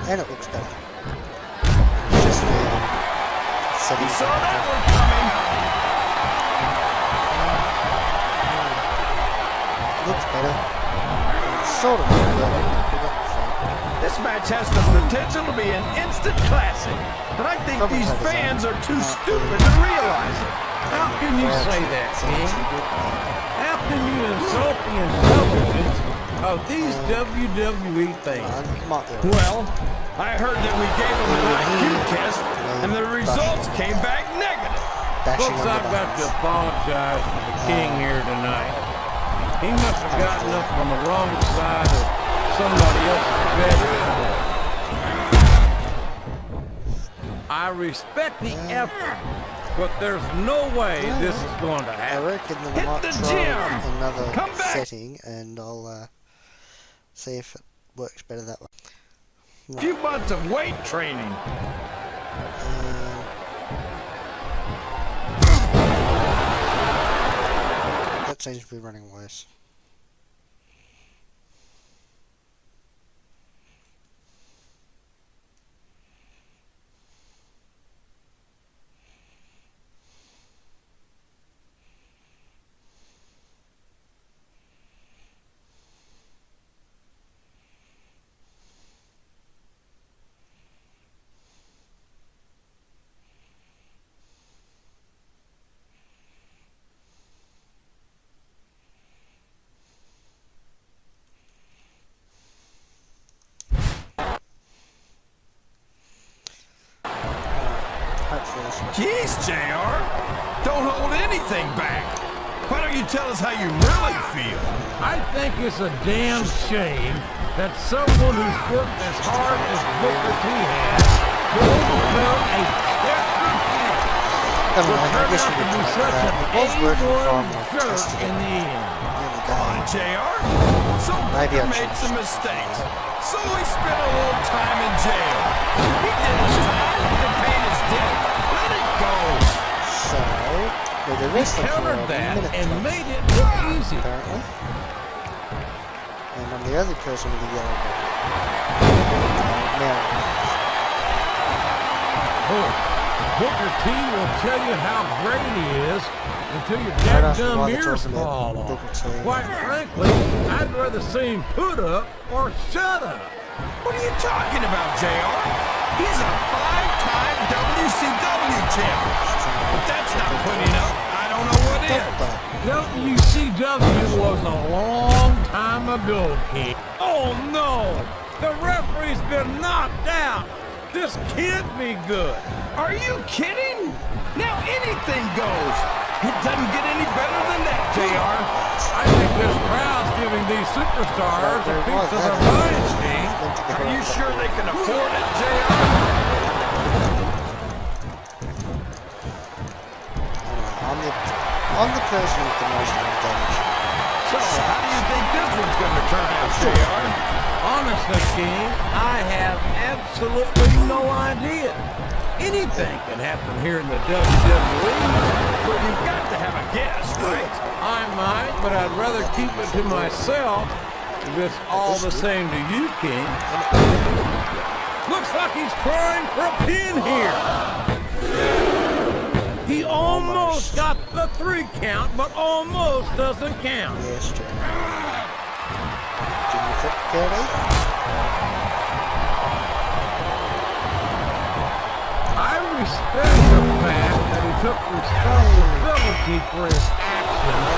And it looks better. It's just the setting. You saw that one coming. Looks better. Sort of better. This match has the potential to be an instant classic, but I think these fans are too stupid to realize it. How can you say that, King? How can you insult the intelligence of these WWE things? Well, I heard that we gave them an IQ test, and the results came back negative. Folks, I've got to apologize for the King here tonight. He must have gotten up on the wrong side of somebody else's bed. I respect the effort, but there's no way this is going to happen. I reckon that we might try another setting, and I'll see if it works better that way. A few months of weight training. That seems to be running worse. Jeez, JR, don't hold anything back. Why don't you tell us how you really feel? I think it's a damn shame that someone who's worked as hard as Booker T has will overcome a desperate chance. I guess we could be such an A1 jerk in the end. Come on, JR. So Booker made some mistakes. So he spent a little time in jail. He did his time. The pain is dead. Let it go. So, with the rest countered that and made it look easy. Apparently. And I'm the only person with a yellow ball. Now. Booker T will tell you how great he is until your dadgum ears fall off. Quite frankly, I'd rather see him put up or shut up. What are you talking about, JR? He's a 5-time WCW champion. If that's not putting up, I don't know what is. WCW was a long time ago, King. Oh no! The referee's been knocked out! This can't be good! Are you kidding? Now anything goes! It doesn't get any better than that, JR. I think this crowd's giving these superstars a piece of their minds, King. Are you sure they can afford it, JR? I'm the person with the most damage. So, how do you think this one's going to turn out, JR? Honestly, King, I have absolutely no idea. Anything can happen here in the WWE. But you've got to have a guess, right? I might, but I'd rather keep it to myself if it's all the same to you, King. Looks like he's trying for a pin here. He almost got the 3 count, but almost doesn't count. Yes, Jimmy. Jimmy Foot Kelly. I respect the fact that he took responsibility for his actions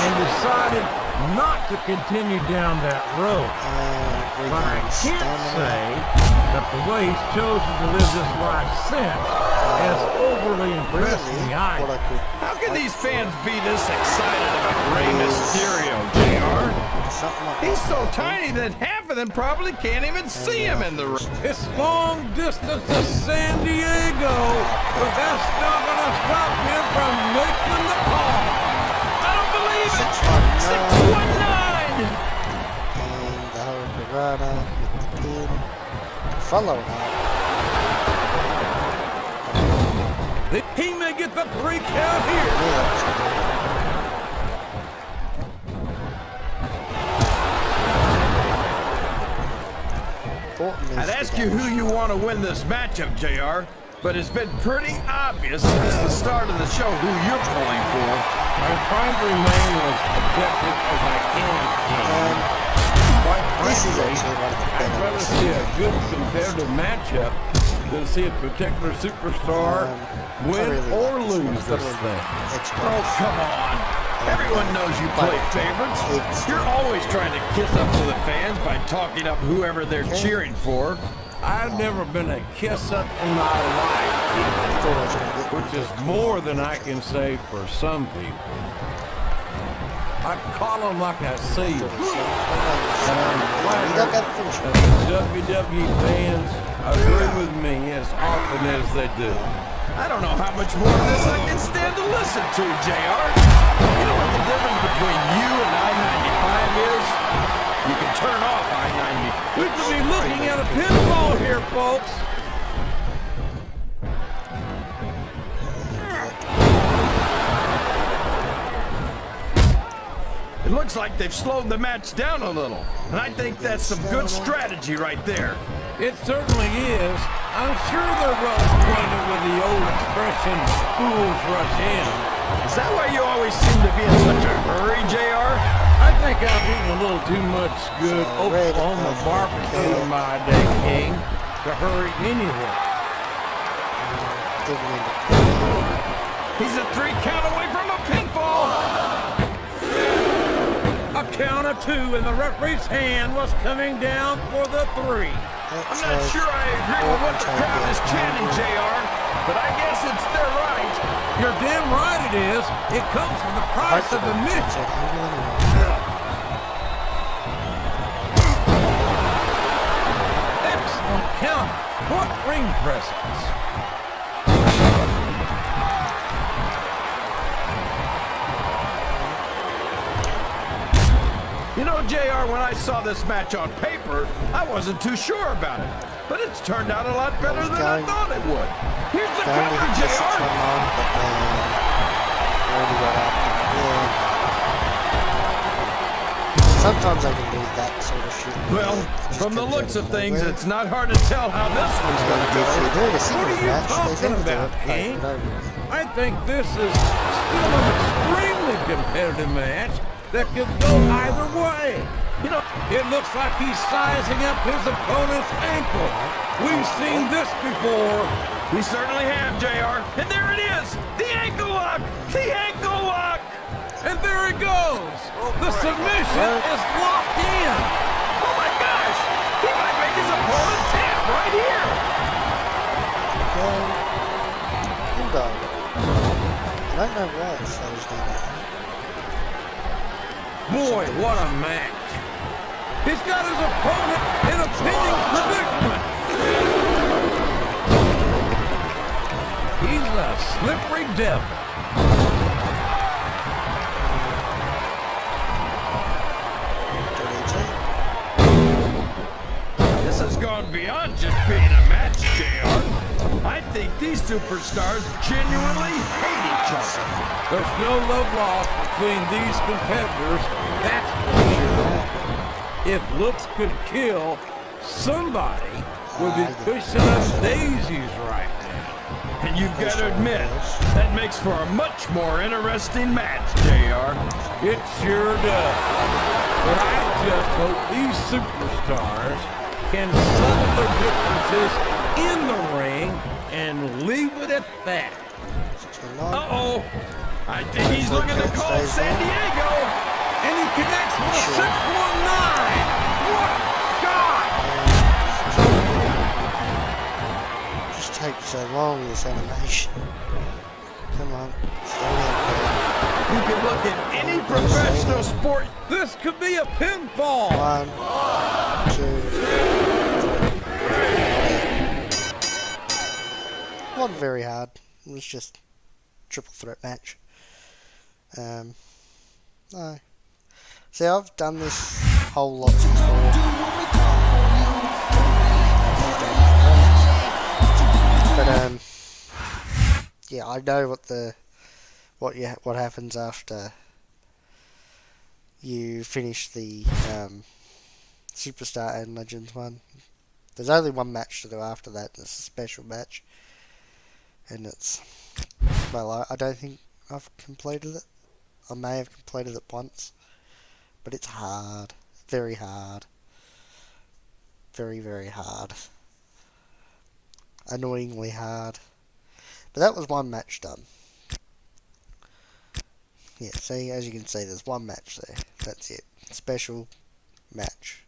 and decided not to continue down that road. But I can't say that the way he's chosen to live this life since has overly impressed me either. How can these fans be this excited about Rey Mysterio, JR? He's so tiny that half of them probably can't even see him in the ring. It's long distance to San Diego, but that's not going to stop him from making the call. I don't believe it. 619. And the Hurricane with the pin. Following up. He may get the 3 count here. important I'd ask you who you want to win this matchup, JR, but it's been pretty obvious since the start of the show who you're pulling for. I'm trying to remain as objective as I can. This is actually one of the better. I'd rather see a good competitive matchup than see a particular superstar win or lose this thing. Oh, come on. Everyone knows you play favorites. You're always trying to kiss up to the fans by talking up whoever they're cheering for. I've never been a kiss-up in my life, which is more than I can say for some people. I call them like I see them. And I'm glad that the WWE fans agree with me as often as they do. I don't know how much more of this I can stand to listen to, JR. You know what the difference between you and I-95 is? You can turn off I-90. We could be looking at a pinball here, folks. It looks like they've slowed the match down a little, and I think that's some good strategy right there. It certainly is. I'm sure they're well acquainted with the old expression, fools rush in. Is that why you always seem to be in such a hurry, JR? I think I've eaten a little too much good Oklahoma barbecue in my day, King, to hurry anywhere. He's a 3 count away from a pinfall. A count of 2, and the referee's hand was coming down for the 3. I'm not sure I agree with what the crowd is chanting, JR, but I guess it's their right. You're damn right it is. It comes from the price of admission. Excellent count. What ring presence. You know, JR, when I saw this match on paper, I wasn't too sure about it. But it's turned out a lot better than I thought it would. Here's the cover, JR. Sometimes I can do that sort of shit. Well, from the looks of things, it's not hard to tell how this one's going to go. What are you talking about, King? I think this is still an extremely competitive match that could go either way. You know, it looks like he's sizing up his opponent's ankle. We've seen this before. We certainly have, JR. And there it is, the ankle lock, the ankle lock. And there it goes. The submission is locked in. Oh my gosh, he might make his opponent tap right here. I don't know why it slows down. Boy, what a match. He's got his opponent in a pinning predicament. He's a slippery devil. This has gone beyond just being a match, JR. I think these superstars genuinely hate each other. There's no love lost between these competitors, that's for sure. If looks could kill, somebody would be pushing up daisies right now. And you've got to admit, that makes for a much more interesting match, JR. It sure does. But I just hope these superstars can settle their differences in the ring and leave it at that. Uh-oh. I think he's looking to call San Diego. And he connects with a 619. What a shot! Just takes so long, this animation. Come on, stay there. You can look at any professional sport. This could be a pinfall. 1, 2. Wasn't very hard. It was just a triple threat match. No. See, I've done this whole lot before. But yeah, I know what happens after you finish the Superstar and Legends one. There's only one match to do after that, and it's a special match. And it's, well, I don't think I've completed it. I may have completed it once. But it's hard. Very hard. Very, very hard. Annoyingly hard. But that was one match done. Yeah, see, as you can see, there's one match there. That's it. Special match.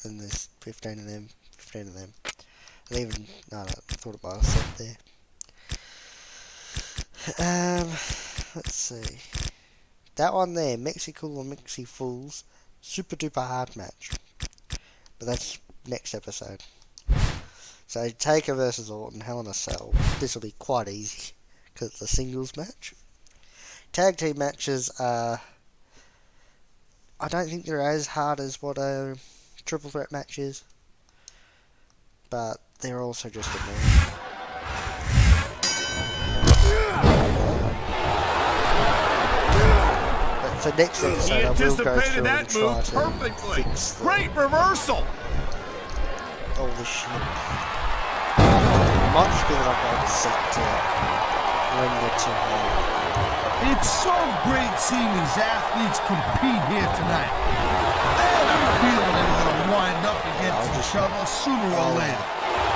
And there's 15 of them, 15 of them. And even, no, I thought it might have said there. Let's see. That one there, Mexicool or Mexi Fools, super duper hard match. But that's next episode. So Taker versus Orton, Hell in a Cell. This will be quite easy, because it's a singles match. Tag team matches are, I don't think they're as hard as what a triple threat match is. But they're also just annoying. But for next episode, I will go through and try to fix the, Great reversal. all the shit. It might just be that I've got it set to when they're too high. It's so great seeing these athletes compete here tonight. I have a feeling they're going to wind up against each other sooner or later.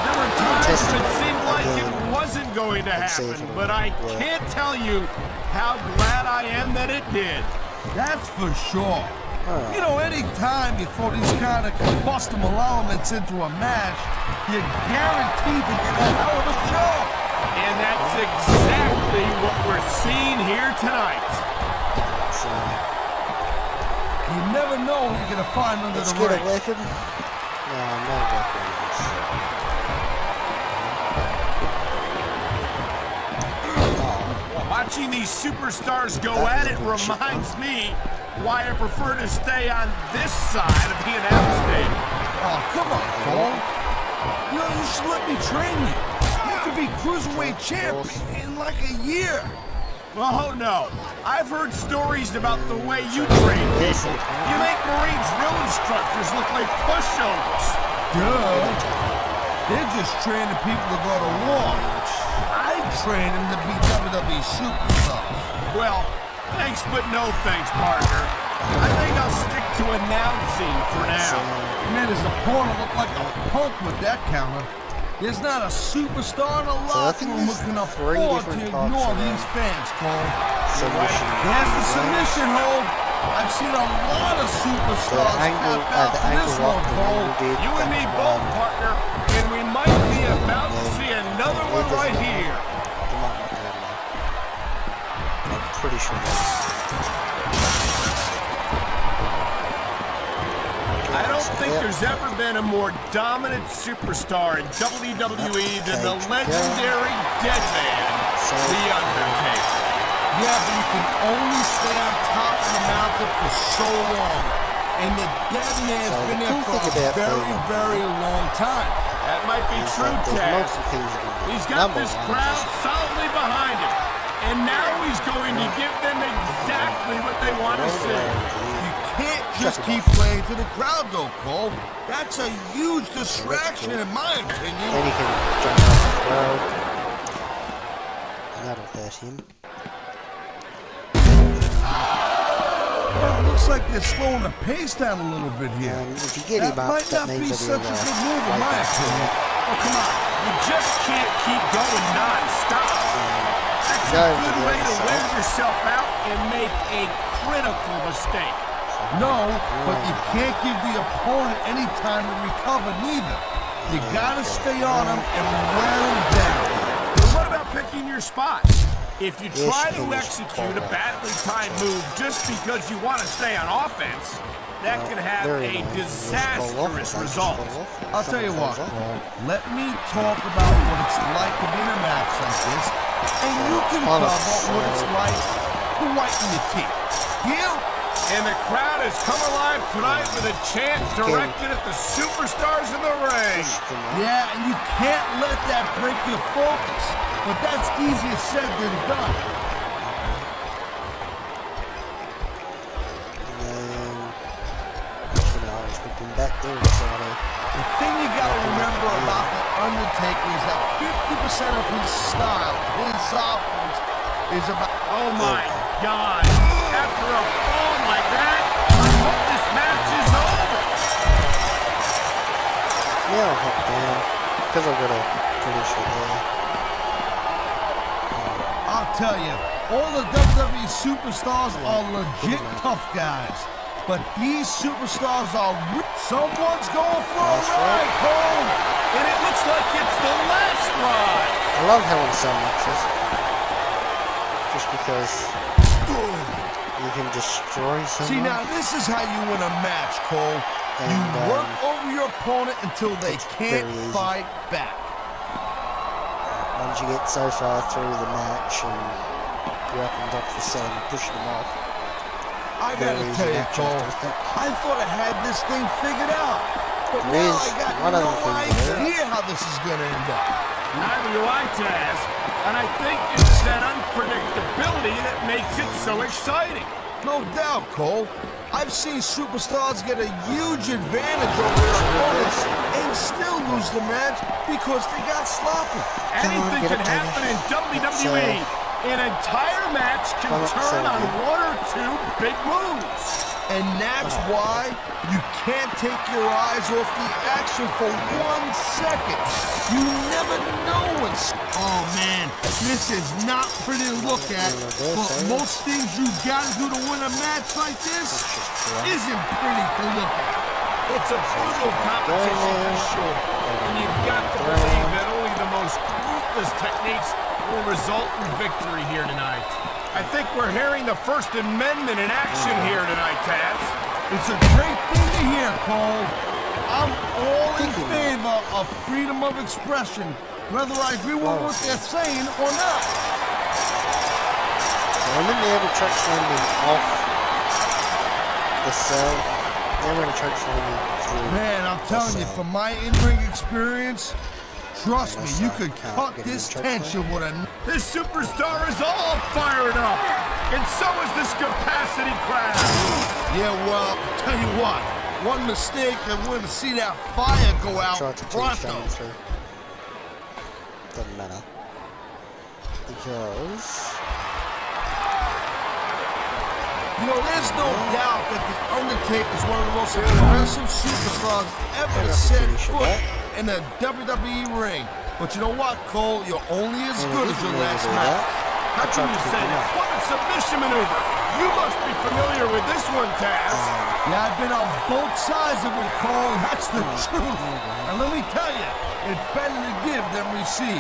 There were times when it seemed like it wasn't going to happen, but I can't tell you how glad I am that it did. That's for sure. You know, any time you throw these kind of combustible elements into a match, you're guaranteed to get a hell of a show. And that's exactly what we're seeing here tonight. You never know what you're going to find under Let's the get ring. a weapon. No weapons. Watching these superstars go at it reminds me why I prefer to stay on this side of the announce table. Oh, come on, Cole. You know, you should let me train you. You could be cruiserweight champ in like a year. Oh, no. I've heard stories about the way you train people. You make Marines drill instructors look like pushovers. Duh. They're just training people to go to war. I train them to be WWE superstars. Well, thanks but no thanks, partner. I think I'll stick to announcing for now. Man, his opponent looked like a punk with that counter. There's not a superstar in the locker room who can afford to ignore these fans, Cole. There's the submission hold. I've seen a lot of superstars tap out to this one, Cole. You and me both, partner, and we might be about to see another one right here. I'm pretty sure. I don't think there's ever been a more dominant superstar in WWE than the legendary Deadman, The Undertaker. Yeah, but you can only stay on top of the mountain for so long. And the Deadman's been there for a very, very long time. That might be true, Taz. He's got this crowd solidly behind him. And now he's going to give them exactly what they want to see. Can't just keep playing to the crowd though, Cole. That's a huge distraction in my opinion. Then he can jump off the road. And that'll hurt him. Well, it looks like they're slowing the pace down a little bit here. If you get him up, might that not means be that such a good move in my opinion. Oh, come on. You just can't keep going non-stop. That's a good way to wear yourself out and make a critical mistake. No, but you can't give the opponent any time to recover neither. You gotta stay on him and wear him down. But what about picking your spot? If you try to execute a badly timed move just because you want to stay on offense, that can have a disastrous result. I'll tell you what, Cole. Let me talk about what it's like to be in a match like this, and you can cover what it's like to whiten your teeth. Yeah? And the crowd has come alive tonight with a chant directed at the superstars in the ring. Yeah, and you can't let that break your focus. But that's easier said than done. And then, I was looking back They're exciting. The thing you gotta remember about The Undertaker is that 50% of his style, his offense, is about... Oh my God! After a fall like that, I hope this match is over! Yeah, I'll hop down. Because I've got to finish it there. I'll tell you, all the WWE superstars are legit tough guys. But these superstars are... Someone's going for a ride, Cole! And it looks like it's the last ride! I love Hell in a Cell matches. Just because you can destroy someone. See, now this is how you win a match, Cole. You work over your opponent until they can't fight back. Once you get so far through the match and you're up and off the cell and pushing them off. I gotta tell you, Cole, I thought I had this thing figured out. But now I got no idea how this is gonna end up. Neither do I, Taz. And I think it's that unpredictability that makes it so exciting. No doubt, Cole. I've seen superstars get a huge advantage over their opponents and still lose the match because they got sloppy. Anything can happen in WWE. An entire match can turn on one or two big moves. And that's why you can't take your eyes off the action for 1 second. You never know what's... Oh, man, this is not pretty to look at, but most things you gotta do to win a match like this isn't pretty to look at. It's a brutal competition for sure, and you've got to believe that only the most ruthless techniques will result in victory here tonight. I think we're hearing the First Amendment in action here tonight, Taz. It's a great thing to hear, Cole. I'm all in favor of freedom of expression, whether I agree with what they're saying or not. I'm in there to truck landing off the cell. They're going to truck landing through. Man, I'm telling you, from my in-ring experience, trust me, you could cut this tension with a... This superstar is all fired up, and so is this capacity crowd. Yeah, well, tell you what, one mistake and we're going to see that fire go out pronto. Doesn't matter. Because... You know, there's no doubt that The Undertaker is one of the most impressive superstars ever to set foot in a WWE ring. But you know what, Cole? You're only as good as your last match. How can you say that? What a submission maneuver! You must be familiar with this one, Taz. Yeah, I've been on both sides of it, Cole. That's the truth. And let me tell you, it's better to give than receive.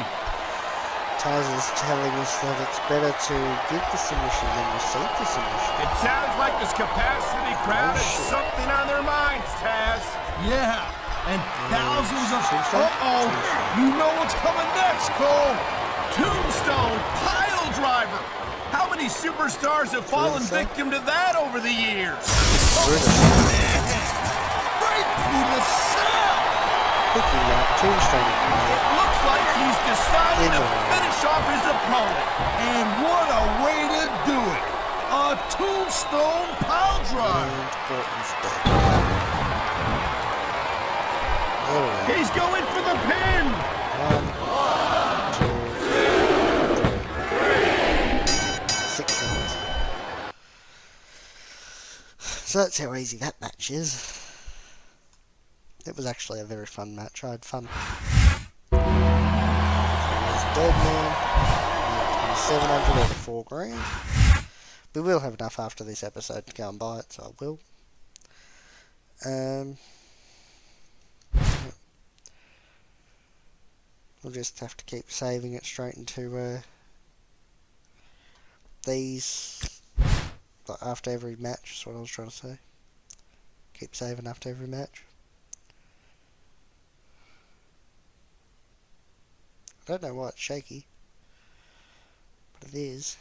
Taz is telling us that it's better to give the submission than receive the submission. It sounds like this capacity crowd has something on their minds, Taz. Yeah. And thousands of... Uh-oh! You know what's coming next, Cole! Tombstone pile driver! How many superstars have fallen victim to that over the years? Right through the cell! Tombstone. It looks like he's decided to finish off his opponent. And what a way to do it! A Tombstone pile driver! He's going for the pin! 6 minutes. So that's how easy that match is. It was actually a very fun match. I had fun. There's a dead man. 700 over 4 grand. We will have enough after this episode to go and buy it, so I will. We'll just have to keep saving it straight into these, like after every match is what I was trying to say. Keep saving after every match. I don't know why it's shaky, but it is.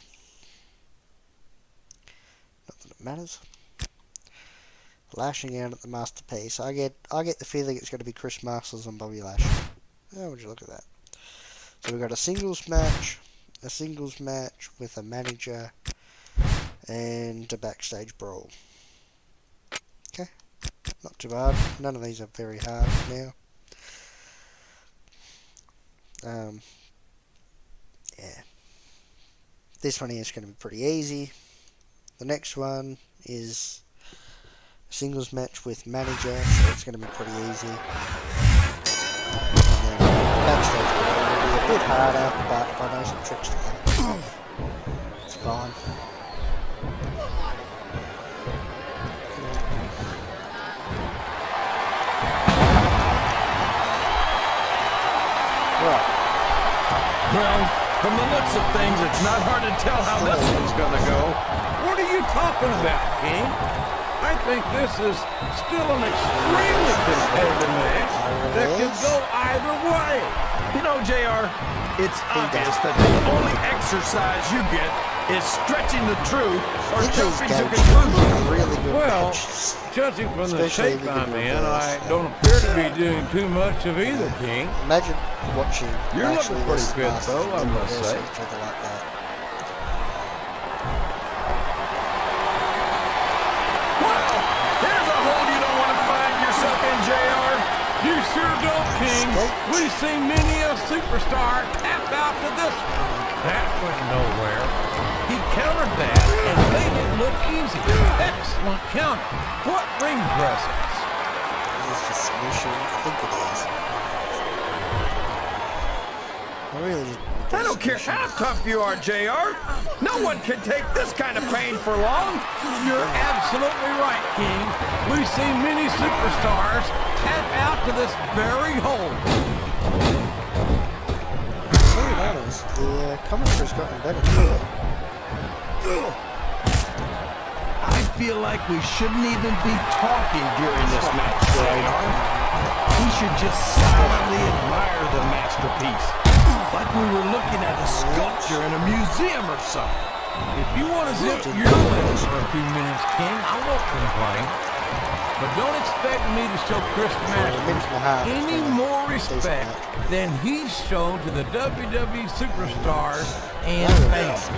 Not that it matters. Lashing out at the masterpiece. I get the feeling it's going to be Chris Masters and Bobby Lashley. Oh, would you look at that? So we've got a singles match with a manager, and a backstage brawl. Okay, Not too hard. None of these are very hard now. Yeah. This one here is going to be pretty easy. The next one is a singles match with manager, so it's going to be pretty easy. And then backstage will be a bit harder, but I know some tricks to that. It's fine. Right. Well, from the looks of things, it's not hard to tell how this one's gonna go. What are you talking about, King? I think this is still an extremely competitive match that could go either way. You know, JR, it's obvious that the only exercise you get is stretching the truth or jumping to conclusions. Really good Well, matches. judging from the Especially shape if you I'm can in, reverse. I don't appear to be doing too much of either, King. Imagine watching. You're looking actually pretty this fit, last though, I and must reverse say. each other like that. Wow, there's a hole you don't want to find yourself in, JR. You sure don't, King. We've seen many a superstar tap out to this one. That went nowhere. He countered that and made it look easy. Excellent counter. What ring presence. It's just submission. I think it is. I really just. I don't care how tough you are, JR. No one can take this kind of pain for long. You're absolutely right, King. We've seen many superstars tap out to this very hole. To be honest, the commentary's gotten better too. I feel like we shouldn't even be talking during this match, JR. We should just silently admire the masterpiece. Like we were looking at a sculpture in a museum or something. If you want to zip your lips for a few minutes, King, I won't complain. But don't expect me to show Chris Masters any more respect than he's shown to the WWE superstars and fans.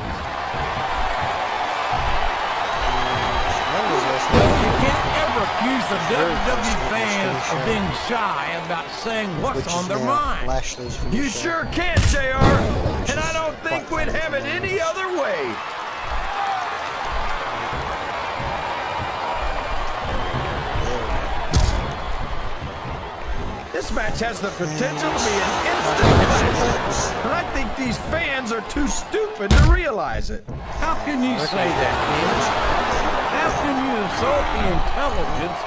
You can't ever accuse the WWE fans of being shy about saying what's on their mind. You sure can, JR. And I don't think we'd have it any other way. This match has the potential to be an instant classic, and I think these fans are too stupid to realize it. How can you say that, King? How can you insult the intelligence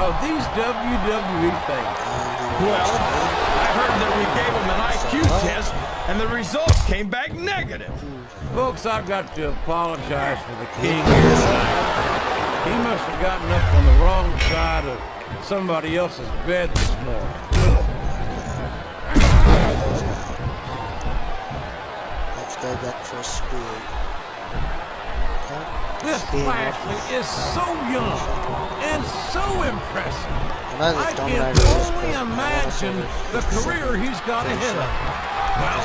of these WWE fans? Well, I heard that we gave them an IQ test, and the results came back negative. Folks, I've got to apologize for the King here tonight. He must have gotten up on the wrong side of somebody else's bed this morning. Let's go back for a spear. This Lashley is so young and so impressive. I can only imagine the career he's got ahead of him. Well,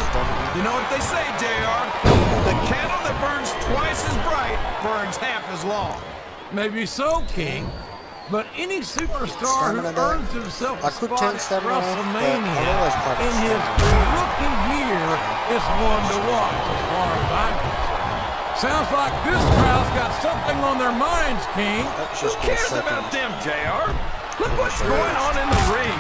you know what they say, JR? The candle that burns twice as bright burns half as long. Maybe so, King. But any superstar who earns himself a spot at WrestleMania in his rookie year is one to watch as far as I'm concerned. Sounds like this crowd's got something on their minds, King. Who cares about them, JR? Look what's going on in the ring.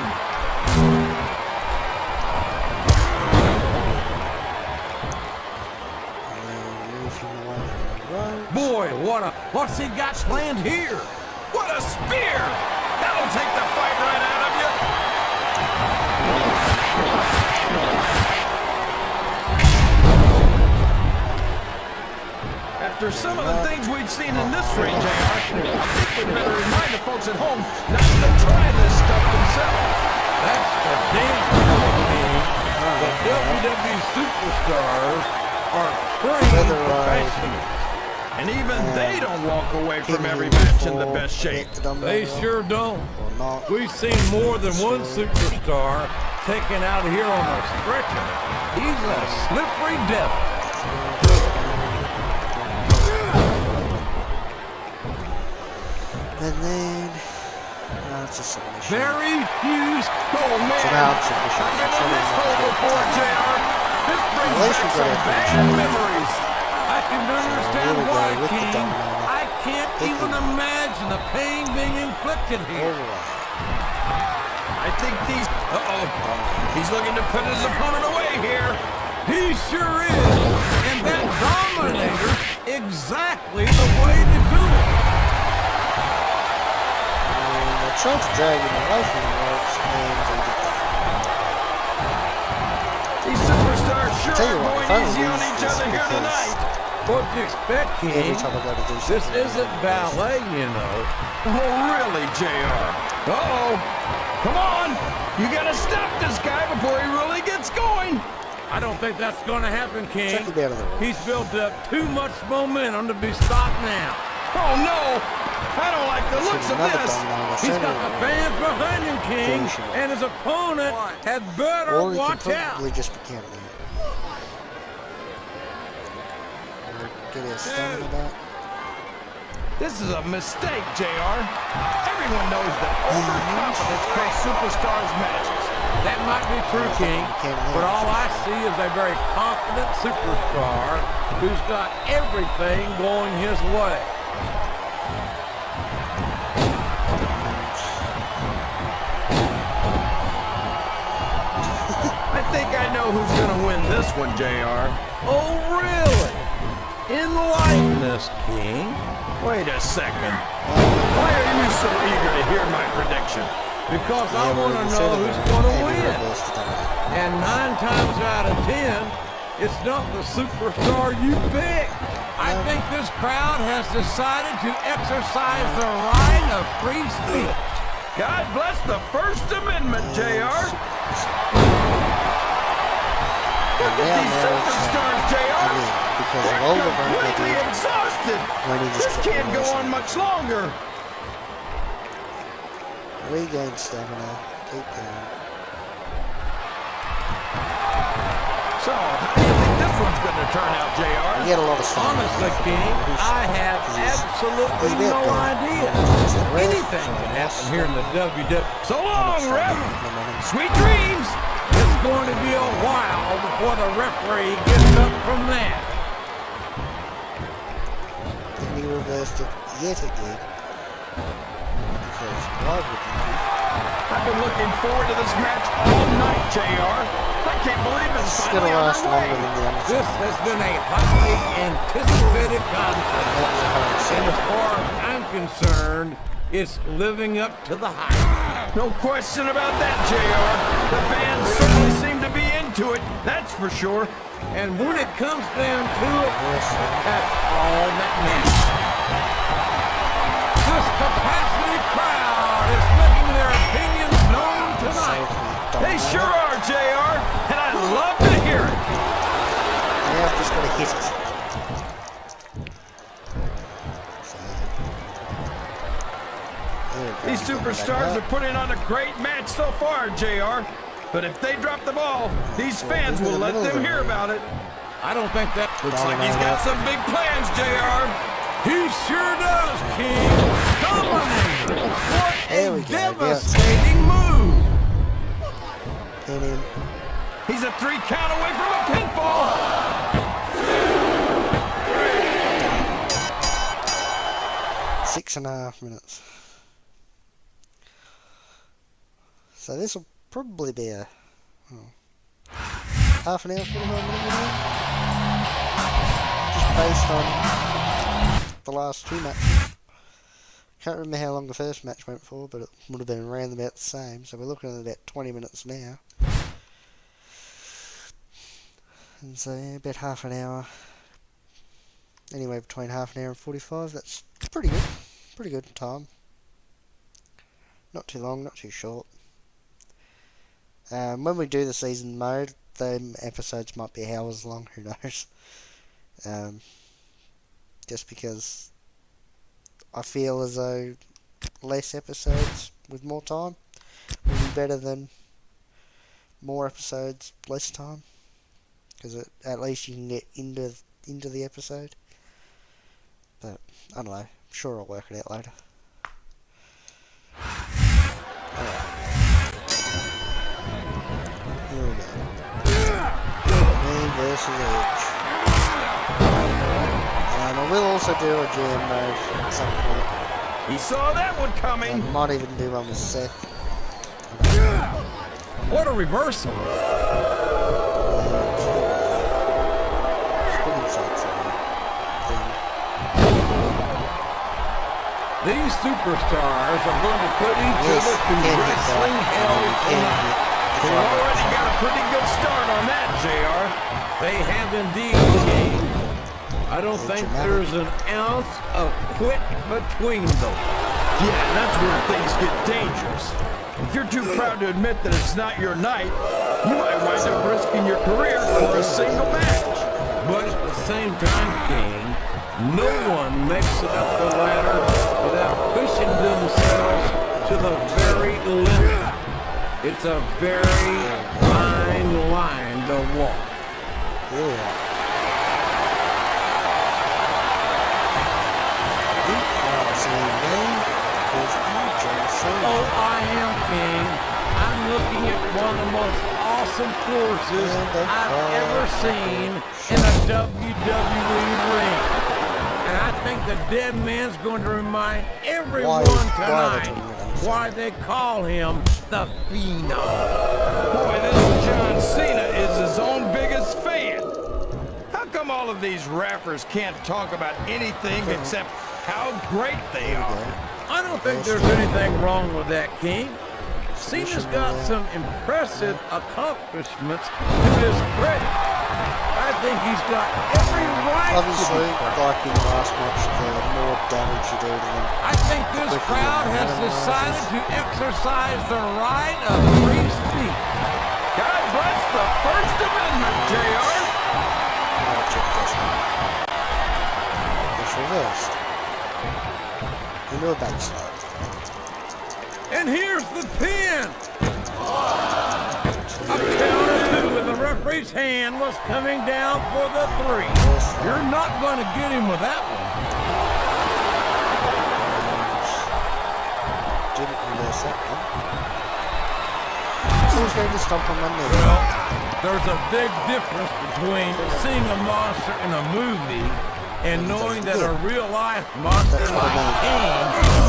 Boy, what's he got planned here? What a spear! That'll take the fight right out of you. After some of the things we've seen in this ring, JR, I think we better remind the folks at home not to try this stuff themselves. That's the danger, King. The WWE superstars are trained professionals. And even they don't walk away from every match in the best shape. They sure don't. We've seen more than one superstar taken out here on a stretcher. He's a slippery devil. And then It's a submission. Very few. Oh man, It's an out submission. I've been in this hole before, JR. This brings back some bad memories. I can understand why, King. I can't even imagine the pain being inflicted here. I think these... He's looking to put his opponent away here. He sure is. And that Dominator's exactly the way to do it. I tried to drag him away from the ropes, and These superstars sure tell you are what, going if I easy on lose each this other here because tonight. What do you expect, King? every time I go to do This something, isn't ballet, you know. Oh, really, JR? Uh-oh. Come on. You got to stop this guy before he really gets going. I don't think that's going to happen, King. check him out of the ring. He's built up too much momentum to be stopped now. Oh, no. I don't like the looks of Another this. dominator. He's got the fans behind him, King, and his opponent had better Or he watch could out. probably just be counting out. Get a stamina back. This is a mistake, JR. Everyone knows that overconfidence costs superstars matches. That might be true, King, but all I see is a very confident superstar who's got everything going his way. I think I know who's going to win this one, JR. Oh, really? Enlighten us, King. Wait a second. Why are you so eager to hear my prediction? Because I want to know who's going to win. And 9 times out of 10, it's not the superstar you pick. I think this crowd has decided to exercise the right of free speech. God bless the First Amendment, JR. Look at these superstars, JR. Because of They're all the completely work exhausted. This can't go on much longer. Regain stamina. Keep going. So, how do you think this one's going to turn out, JR? You get a lot of stamina. Honestly, King, I have absolutely no idea. Anything can happen here in the WWE. So long, ref. Sweet dreams. It's going to be a while before the referee gets up from that. Then he reversed it yet again. Because why would you? I've been looking forward to this match all night, JR. I can't believe it's It's finally gonna last longer underway. than the other. This has been a highly anticipated contest. And as far as I'm concerned, it's living up to the hype. No question about that, JR. The fans certainly seem to be into it, that's for sure. And when it comes down to it, that's all that matters. This capacity crowd is making their opinions known tonight. They sure are, JR, and I love to hear it. Yeah, I've just got to hit it. These superstars are putting on a great match so far, JR. But if they drop the ball, these fans will let them hear about it. I don't think that Looks like he's got some big plans, JR. he sure does, King. Dominator. What There we a go, devastating move. Hit him. He's a 3 count away from a pinfall. 6.5 minutes. So this will probably be a half an hour, 45 minute video. Just based on the last 2 matches. Can't remember how long the first match went for, but it would have been around about the same. So we're looking at about 20 minutes now. And so yeah, about half an hour. Anyway, between half an hour and 45. That's pretty good. Pretty good time. Not too long, not too short. When we do the season mode, the episodes might be hours long, who knows. Just because I feel as though less episodes with more time would be better than more episodes, less time. Because at least you can get into the episode. But, I don't know. I'm sure I'll work it out later. Here we go. Me versus Edge. And I will also do a GM mode at some point. He saw that one coming. I might even do one with Seth. What a reversal. These superstars are going to put each other through wrestling hell tonight. They already got a pretty good start on that, JR. They have indeed, King. I don't think there's an ounce of quit between them. Yeah, and that's where things get dangerous. If you're too proud to admit that it's not your night, you might wind up risking your career for a single match. But at the same time, King, no one makes it up the ladder without pushing themselves to the very limit. It's a very fine line to walk. Yeah. Oh, I am, King. I'm looking at one of the most awesome forces I've ever seen in a WWE ring. And I think the dead man's going to remind everyone tonight why they call him the Phenom. Boy, this John Cena is his own biggest fan. How come all of these rappers can't talk about anything except how great they are? I don't think there's anything wrong with that, King. Cena's got some impressive accomplishments to his credit. I think he's got every right obviously, to be like in the last match, the more damage you do to them. I think this crowd has decided to exercise the right of free speech. God bless the First Amendment, JR. I'll check this one. It's reversed. Into a backslide. And here's the pin. A count of two, and the referee's hand was coming down for the 3. You're not going to get him with that one. Didn't reverse that one. So he's going to stomp on my knee. Well, there's a big difference between seeing a monster in a movie and knowing that a real-life monster like King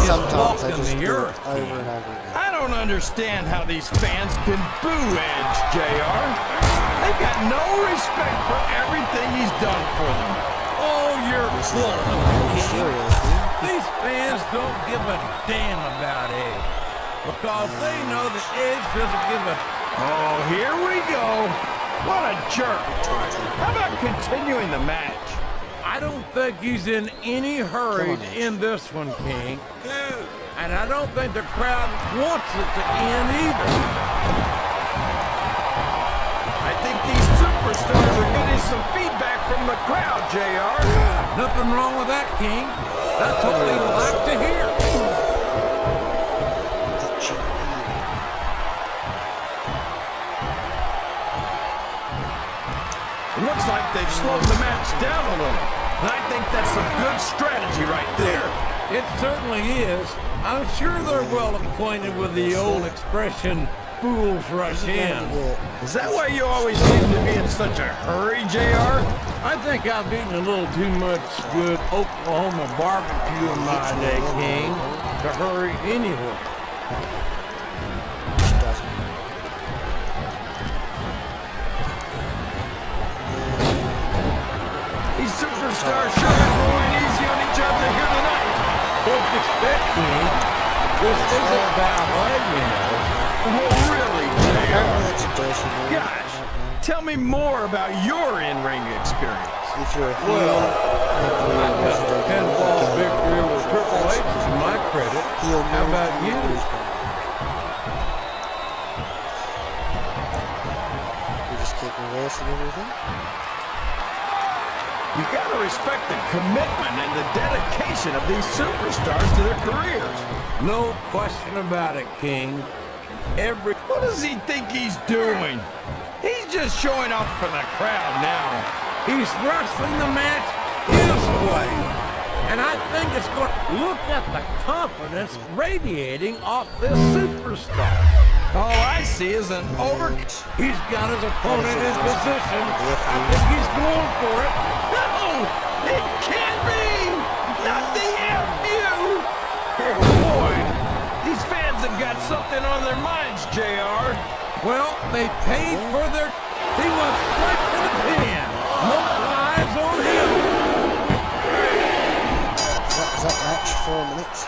is walking the earth. Over and over again. I don't understand how these fans can boo Edge, JR. They've got no respect for everything he's done for them. Oh, you're full of it, King. These fans don't give a damn about Edge because they know that Edge doesn't give a... Oh, here we go. What a jerk. How about continuing the match? I don't think he's in any hurry to end this one, King. And I don't think the crowd wants it to end either. I think these superstars are getting some feedback from the crowd, JR. Nothing wrong with that, King. That's what we like to hear. It looks like they've slowed the match down a little. And I think that's some good strategy right there. It certainly is. I'm sure they're well acquainted with the old expression, fools rush in. Is that why you always seem to be in such a hurry, JR? I think I've eaten a little too much good Oklahoma barbecue in my day, King, to hurry anywhere. These superstars sure are going easy on each other here tonight. Don't expect me. This isn't ballet, you know. Oh, really, JR? Gosh, Gosh, tell me more about your in-ring experience. if you're a heel, Well, I've got a pinfall victory with Triple H to my credit. How about you? You just keep reversing everything. You gotta respect the commitment and the dedication of these superstars to their careers. No question about it, King. What does he think he's doing? He's just showing off for the crowd now. He's wrestling the match his way. And I think it's going to look at the confidence radiating off this superstar. All I see is an He's got his opponent in position. I think he's going for it. No! It can't be! Not the FU! Oh, boy. These fans have got something on their minds, JR. Well, they paid for their... He went straight to the pin. No eyes on him. That was that match, 4 minutes.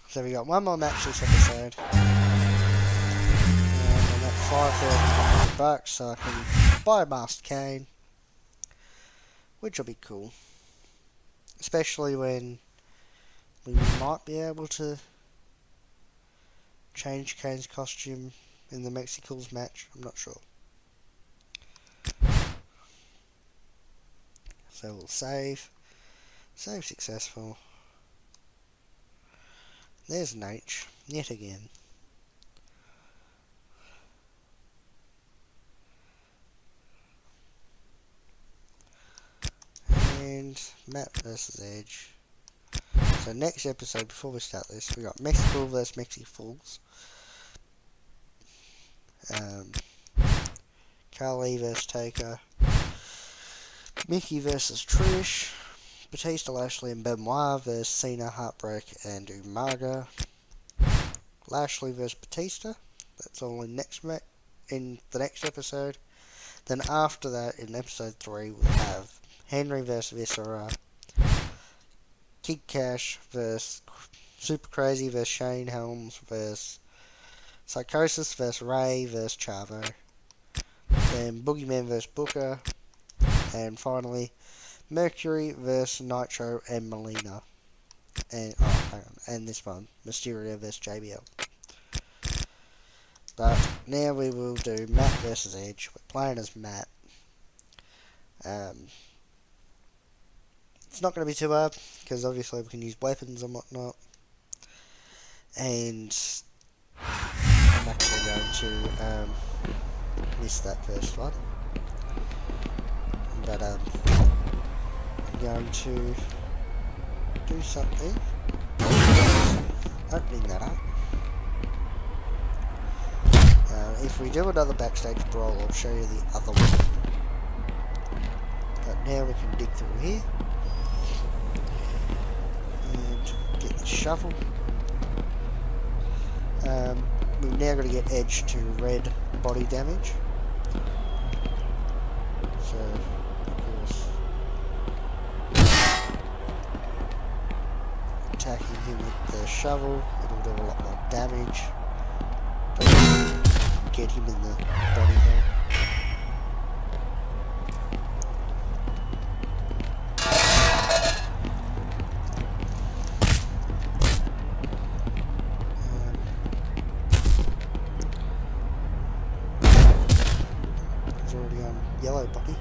So we got one more match this episode. And I'm at $5,000, so I can buy a Master Cane. Which will be cool. Especially when we might be able to change Kane's costume in the Mexicals match. I'm not sure. So we'll save. Save successful. There's an H, yet again. And Matt versus Edge. So next episode, before we start this, we got Mexico versus Mexicals. Carly versus Taker. Mickey versus Trish. Batista, Lashley, and Benoit versus Cena, Heartbreak, and Umaga. Lashley versus Batista. That's all in the next episode. Then after that, in episode 3, we'll have Henry versus Viscera. Kid Cash versus Super Crazy versus Shane Helms versus Psychosis versus Ray versus Chavo. Then Boogeyman versus Booker. And finally, Mercury versus Nitro and Melina. And, hang on, and this one, Mysterio versus JBL. But now we will do Matt versus Edge. We're playing as Matt. It's not going to be too hard, because obviously we can use weapons and whatnot. And I'm actually going to miss that first one. But I'm going to do something. Opening that up. If we do another backstage brawl, I'll show you the other one. But now we can dig through here. And get the shuffle. We've now got to get Edge to red body damage. So, of course, attacking him with the shovel, it'll do a lot more damage. Don't get him in the body though. He's already on yellow body.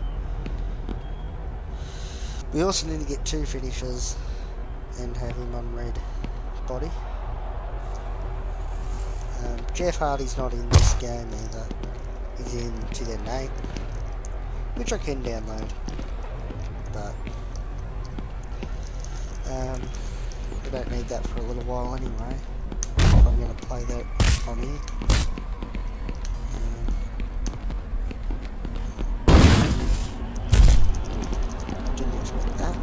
We also need to get 2 finishers and have him on red body. Jeff Hardy's not in this game either. He's in 2008, which I can download, but we don't need that for a little while anyway. I'm going to play that on here. Didn't expect that.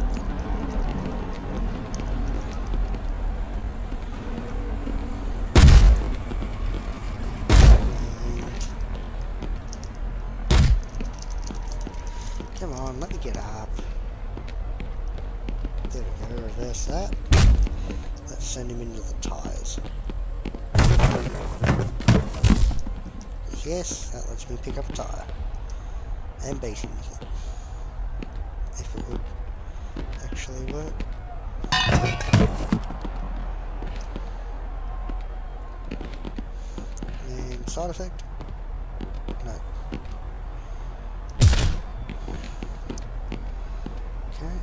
Come on, let me get up. There we go, reverse that. Let's send him into the tyres. Yes, that lets me pick up a tyre. And beat him with it. If it would actually work. And side effect? No. Okay.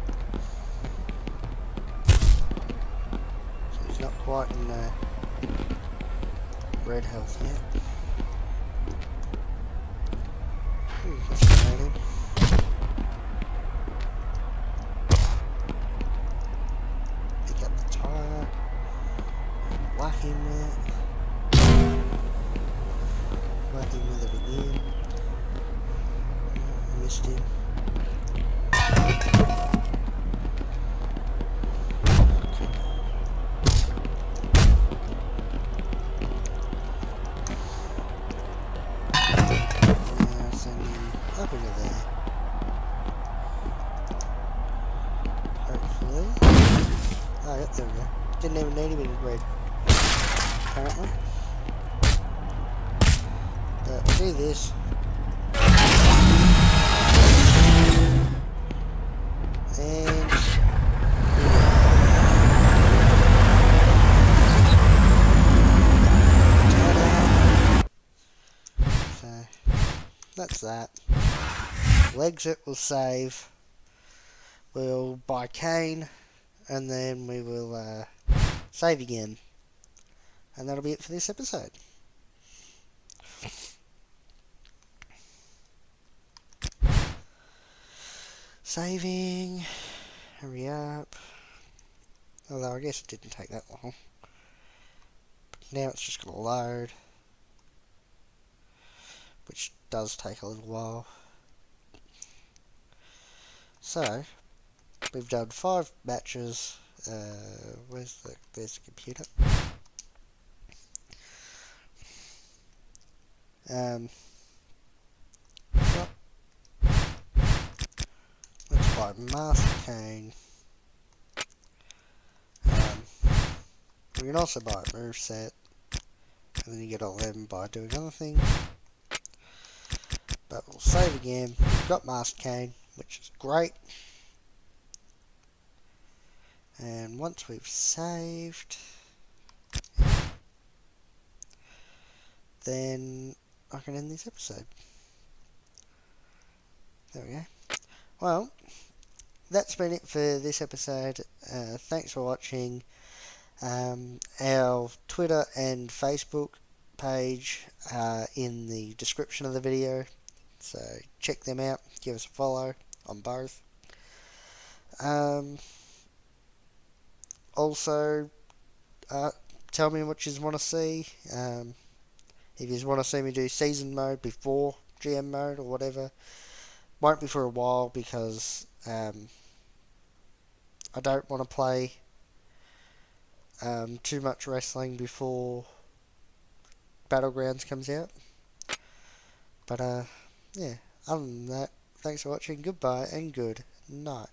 So he's not quite in red health yet. him with it again. Missed him. Send him up into there. Hopefully. Oh, yep, there we go. Didn't even need him in red. Apparently. But we'll do this. And so that's that. We'll exit, we'll save. We'll buy cane, and then we will save again. And that'll be it for this episode. Saving. Hurry up. Although I guess it didn't take that long. Now it's just going to load. Which does take a little while. So, we've done 5 matches. There's the computer. So, let's buy Master Cane. We can also buy a moveset. And then you get all them by doing other things. But we'll save again. We've got Master Cane, which is great. And once we've saved, then I can end this episode. There we go. Well, that's been it for this episode. Thanks for watching. Our Twitter and Facebook page are in the description of the video, so check them out. Give us a follow on both. Also, tell me what you want to see. If you want to see me do season mode before GM mode or whatever, won't be for a while because I don't want to play too much wrestling before Battlegrounds comes out. But yeah, other than that, thanks for watching. Goodbye and good night.